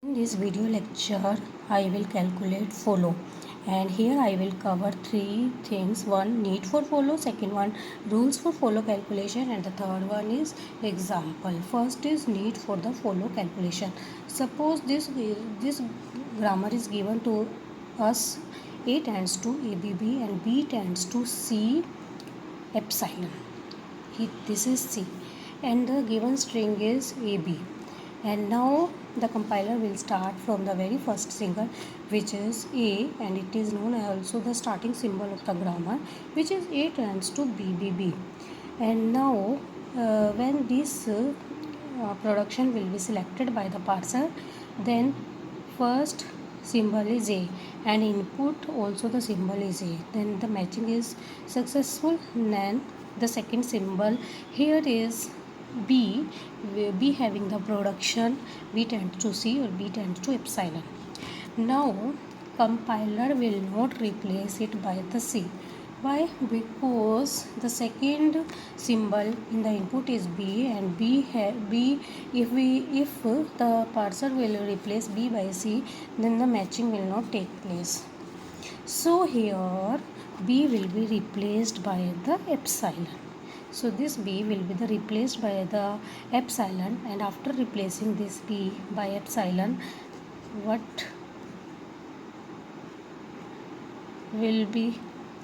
In this video lecture, I will calculate follow, and here I will cover three things. One, need for follow. Second one, rules for follow calculation, and the third one is example. First is need for the follow calculation. Suppose this grammar is given to us. A tends to ABB and B tends to C epsilon. This is C, and the given string is AB. And now the compiler will start from the very first symbol, which is A, and it is known also the starting symbol of the grammar, which is A tends to BBB. And now when this production will be selected by the parser, then first symbol is A and input also the symbol is A, then the matching is successful. Then the second symbol here is B, B having the production B tends to C or B tends to epsilon. Now compiler will not replace it by the C. Why? Because the second symbol in the input is B, and if the parser will replace B by C, then the matching will not take place. So here B will be replaced by the epsilon. So this B will be replaced by the epsilon, and after replacing this B by epsilon, what will be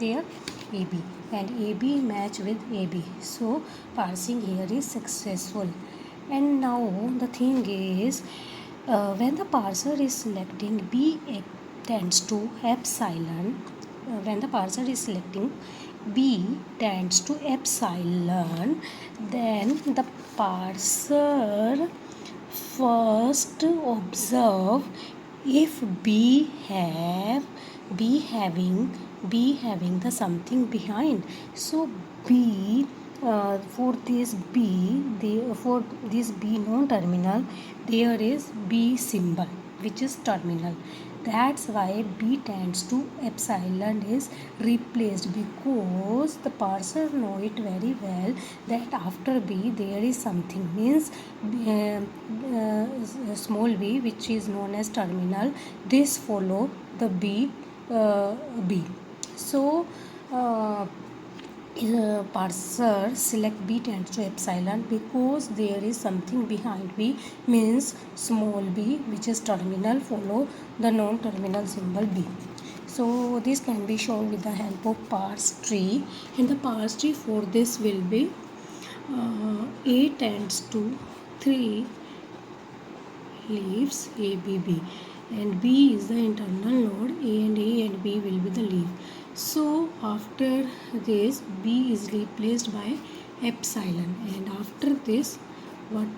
there? AB, and AB match with AB. So parsing here is successful. And now the thing is, when the parser is selecting B tends to epsilon, when the parser is selecting B tends to epsilon, then the parser first observe if B having the something behind. So B for this B non-terminal, there is B symbol which is terminal. That's why B tends to epsilon is replaced, because the parser know it very well that after B there is something, means small b which is known as terminal. This follow the B. So parser select B tends to epsilon because there is something behind B, means small b which is terminal follow the non-terminal symbol B. So this can be shown with the help of parse tree, and the parse tree for this will be A tends to 3 leaves ABB, and B is the internal node. A and B will be the leaf. So after this B is replaced by epsilon, and after this what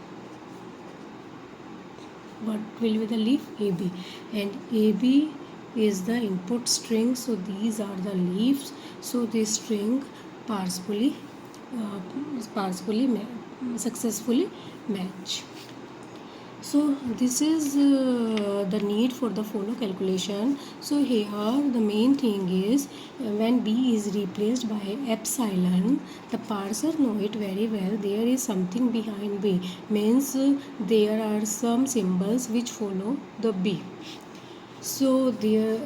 will be the leaf? AB, and AB is the input string, so these are the leaves. So this string successfully match. So this is the need for the follow calculation. So here the main thing is, when B is replaced by epsilon, the parser know it very well there is something behind B, means there are some symbols which follow the B. So there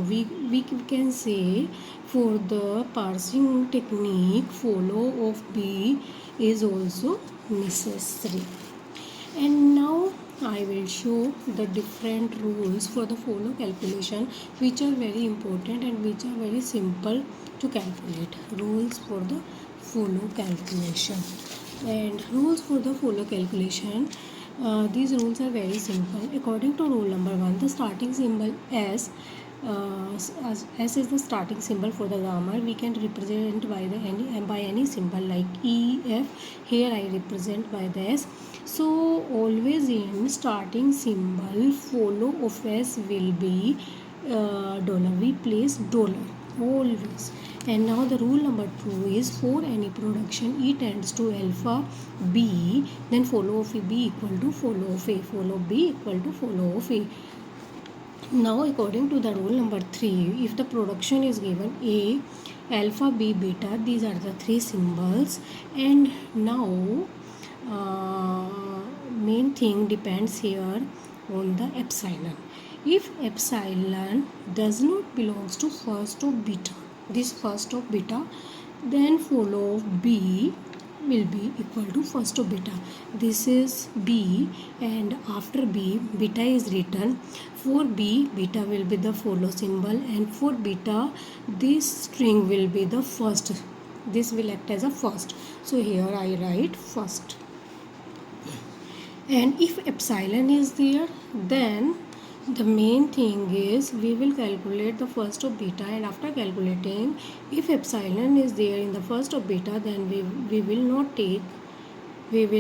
we can say for the parsing technique, follow of B is also necessary. And now I will show the different rules for the follow calculation, which are very important and which are very simple to calculate. Rules for the follow calculation. And rules for the follow calculation, these rules are very simple. According to rule number 1, the starting symbol S, S is the starting symbol for the grammar. We can represent by any symbol like E, F. Here I represent by the S. So always in starting symbol follow of S will be dollar. We place dollar always. And now the rule number 2 is, for any production E tends to alpha B, then follow of B equal to follow of A, follow B equal to follow of A. Now according to the rule number 3, if the production is given A, alpha, B, beta, these are the three symbols, and now main thing depends here on the epsilon. If epsilon does not belongs to first of beta, this first of beta, then follow of B will be equal to first of beta. This is B, and after B beta is written. For B beta will be the follow symbol, and for beta this string will be the first. This will act as a first. So here I write first. And if epsilon is there, then the main thing is we will calculate the first of beta, and after calculating, if epsilon is there in the first of beta, then we will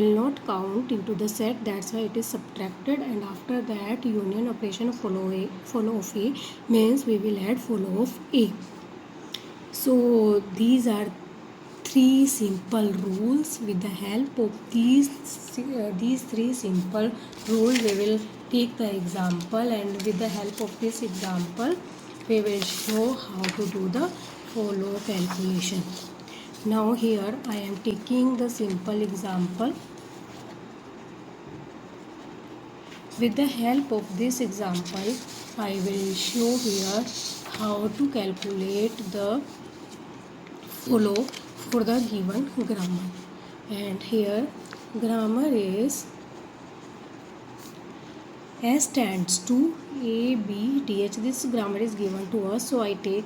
not count into the set. That's why it is subtracted, and after that union operation of follow of A means we will add follow of A. So these are three simple rules. With the help of these three simple rules, we will take the example, and with the help of this example we will show how to do the follow calculation. Now here I am taking the simple example. With the help of this example, I will show here how to calculate the follow for the given grammar. And here grammar is S stands to A, B, DH. This grammar is given to us, so I take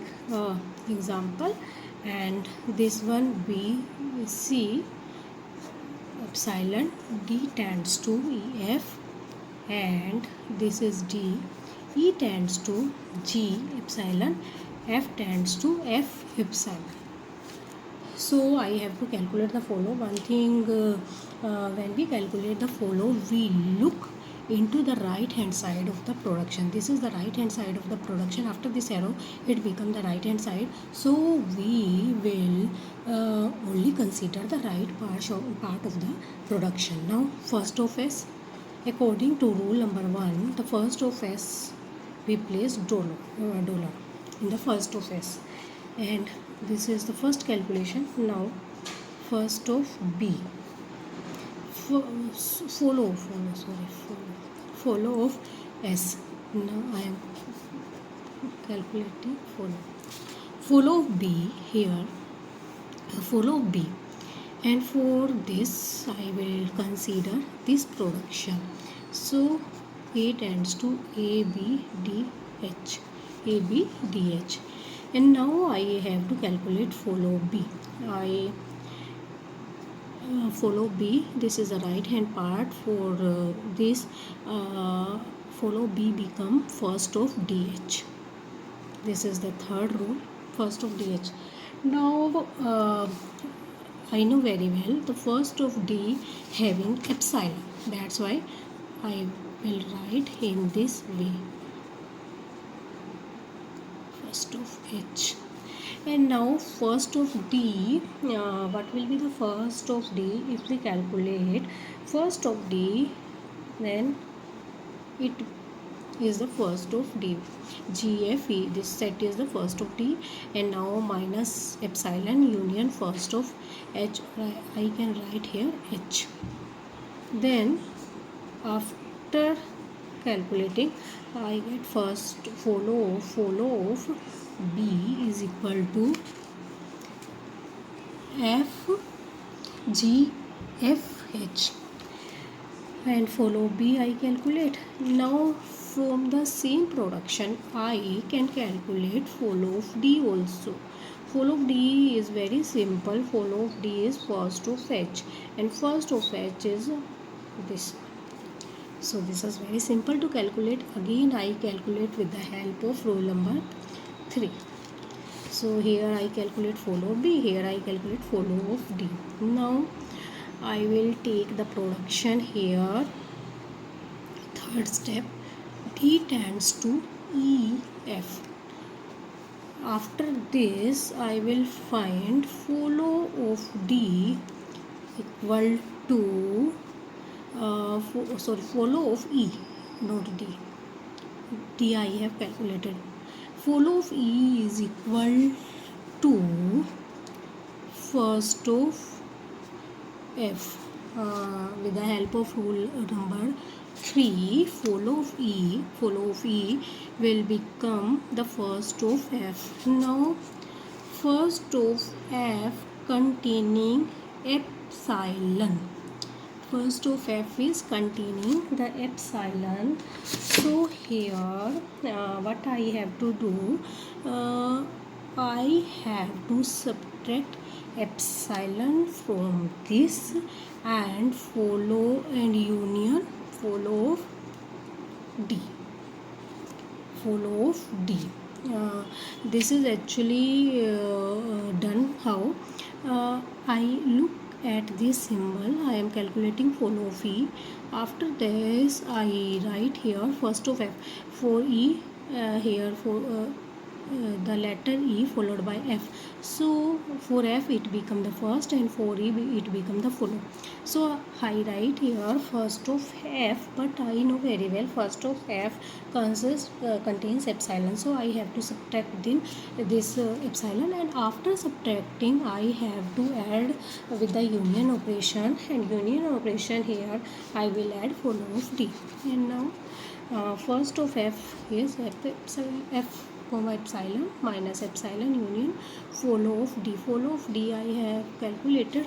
example, and this one B, C, epsilon, D tends to EF, and this is D, E tends to G epsilon, F tends to F epsilon. So I have to calculate the follow. One thing, when we calculate the follow, we look into the right hand side of the production. This is the right hand side of the production. After this arrow it becomes the right hand side, so we will only consider the right part of the production. Now first of S, according to rule number 1, the first of S we place dollar in the first of S, and this is the first calculation. Now first of B, follow of S. Now I am calculating follow of B here, follow of B, and for this I will consider this production. So A tends to A, B, D, H, A, B, D, H, and now I have to calculate follow B. Follow B, this is the right hand part. For this follow B become first of DH. This is the third rule, first of DH. Now I know very well the first of D having epsilon, that's why I will write in this way, first of H. And now first of D, what will be the first of D? If we calculate first of D, then it is the first of D. GFE, this set is the first of D, and now minus epsilon union first of H, I can write here H. Then after calculating, I get first follow of B is equal to F G F H, and follow B I calculate. Now from the same production I can calculate follow of D also. Follow of D is very simple. Follow of D is first of H, and first of H is this. So this is very simple to calculate. Again I calculate with the help of rule number 3. So here I calculate follow of B, here I calculate follow of D. Now I will take the production here. Third step, D tends to EF. After this I will find follow of D equal to follow of E, not D. D I have calculated. Follow of E is equal to first of F. with the help of rule number 3, follow of E will become the first of F. Now first of F containing epsilon. First of F is containing the epsilon. So here what I have to do, I have to subtract epsilon from this and follow and union follow of D. Follow of D. This is actually done how? I look at this symbol. I am calculating follow of E. After this, I write here first of F. For E, here for the letter E followed by F. So for F it become the first, and for E it become the follow. So I write here first of F, but I know very well first of F contains epsilon. So I have to subtract this epsilon, and after subtracting I have to add with the union operation, and union operation here I will add follow of D. And now first of F is F comma epsilon minus epsilon union follow of D. Follow of D I have calculated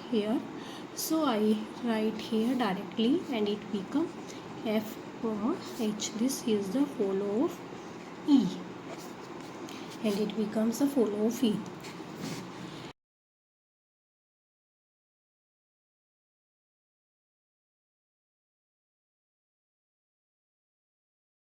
here, so I write here directly, and it become F comma H. This is the follow of E, and it becomes the follow of E.